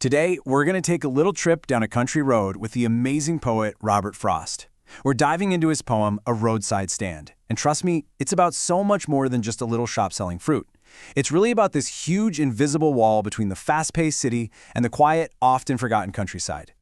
Today, we're going to take a little trip down a country road with the amazing poet Robert Frost. We're diving into his poem, A Roadside Stand. And trust me, it's about so much more than just a little shop selling fruit. It's really about this huge invisible wall between the fast-paced city and the quiet, often forgotten countryside.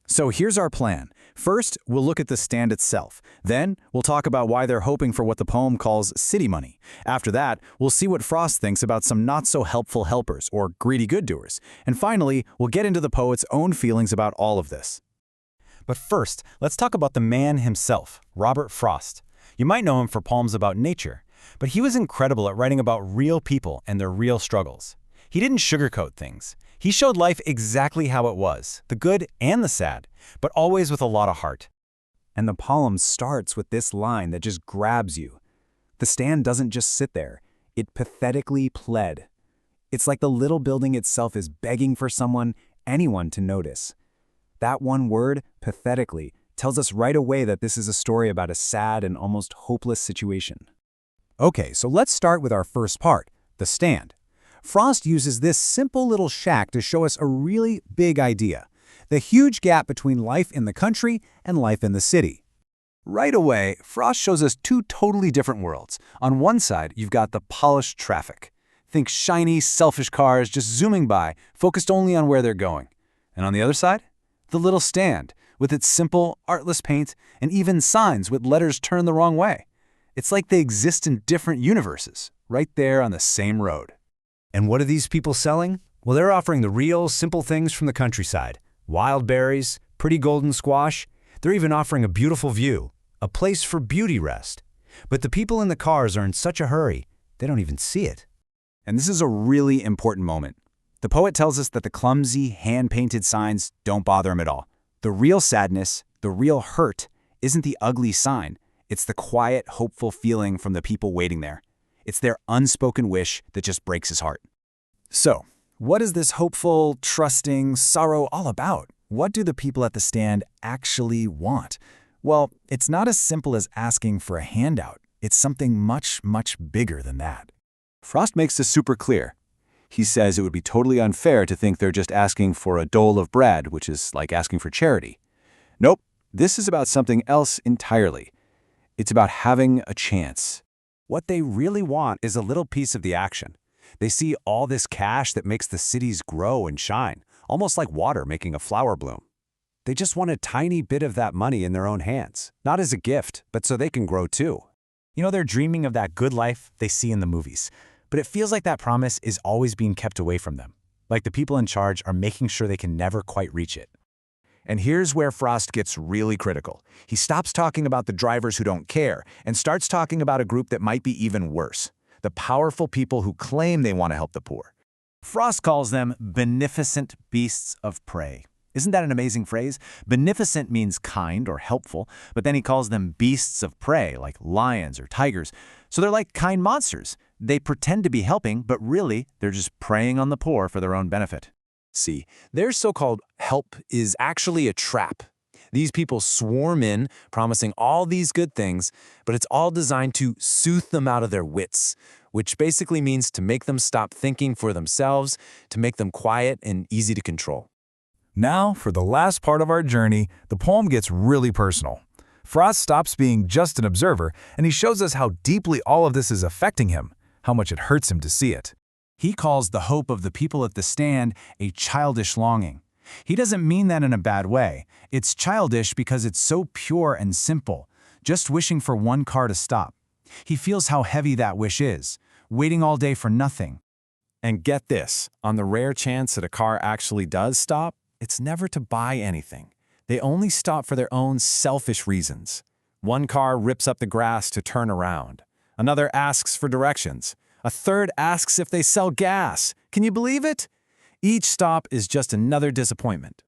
So here's our plan. First, we'll look at the stand itself. Then, we'll talk about why they're hoping for what the poem calls city money. After that, we'll see what Frost thinks about some not-so-helpful helpers, or greedy good-doers. And finally, we'll get into the poet's own feelings about all of this. But first, let's talk about the man himself, Robert Frost. You might know him for poems about nature, but he was incredible at writing about real people and their real struggles. He didn't sugarcoat things. He showed life exactly how it was, the good and the sad, but always with a lot of heart. And the poem starts with this line that just grabs you. The stand doesn't just sit there. It pathetically pled. It's like the little building itself is begging for anyone to notice. That one word, pathetically, tells us right away that this is a story about a sad and almost hopeless situation. Okay, so let's start with our first part, the stand. Frost uses this simple little shack to show us a really big idea, the huge gap between life in the country and life in the city. Right away, Frost shows us two totally different worlds. On one side, you've got the polished traffic. Think shiny, selfish cars just zooming by, focused only on where they're going. And on the other side, the little stand, with its simple, artless paint and even signs with letters turned the wrong way. It's like they exist in different universes, right there on the same road. And what are these people selling? Well, they're offering the real, simple things from the countryside. Wild berries, pretty golden squash. They're even offering a beautiful view, a place for beauty rest. But the people in the cars are in such a hurry, they don't even see it. And this is a really important moment. The poet tells us that the clumsy, hand-painted signs don't bother him at all. The real sadness, the real hurt, isn't the ugly sign. It's the quiet, hopeful feeling from the people waiting there. It's their unspoken wish that just breaks his heart. So, what is this hopeful, trusting sorrow all about? What do the people at the stand actually want? Well, it's not as simple as asking for a handout. It's something much, much bigger than that. Frost makes this super clear. He says it would be totally unfair to think they're just asking for a dole of bread, which is like asking for charity. Nope, this is about something else entirely. It's about having a chance. What they really want is a little piece of the action. They see all this cash that makes the cities grow and shine, almost like water making a flower bloom. They just want a tiny bit of that money in their own hands, not as a gift, but so they can grow too. You know, they're dreaming of that good life they see in the movies, but it feels like that promise is always being kept away from them, like the people in charge are making sure they can never quite reach it. And here's where Frost gets really critical. He stops talking about the drivers who don't care and starts talking about a group that might be even worse, the powerful people who claim they want to help the poor. Frost calls them beneficent beasts of prey. Isn't that an amazing phrase? Beneficent means kind or helpful, but then he calls them beasts of prey, like lions or tigers. So they're like kind monsters. They pretend to be helping, but really, they're just preying on the poor for their own benefit. See, their so-called help is actually a trap. These people swarm in, promising all these good things, but it's all designed to soothe them out of their wits, which basically means to make them stop thinking for themselves, to make them quiet and easy to control. Now, for the last part of our journey, the poem gets really personal. Frost stops being just an observer, and he shows us how deeply all of this is affecting him, how much it hurts him to see it. He calls the hope of the people at the stand a childish longing. He doesn't mean that in a bad way. It's childish because it's so pure and simple, just wishing for one car to stop. He feels how heavy that wish is, waiting all day for nothing. And get this, on the rare chance that a car actually does stop, it's never to buy anything. They only stop for their own selfish reasons. One car rips up the grass to turn around. Another asks for directions. A third asks if they sell gas. Can you believe it? Each stop is just another disappointment.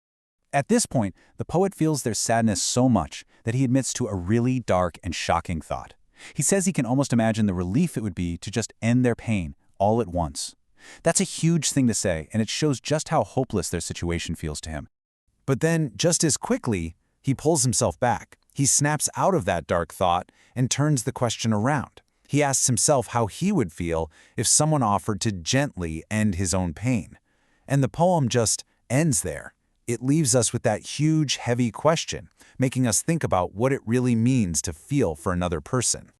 At this point, the poet feels their sadness so much that he admits to a really dark and shocking thought. He says he can almost imagine the relief it would be to just end their pain all at once. That's a huge thing to say, and it shows just how hopeless their situation feels to him. But then, just as quickly, he pulls himself back. He snaps out of that dark thought and turns the question around. He asks himself how he would feel if someone offered to gently end his own pain. And the poem just ends there. It leaves us with that huge, heavy question, making us think about what it really means to feel for another person.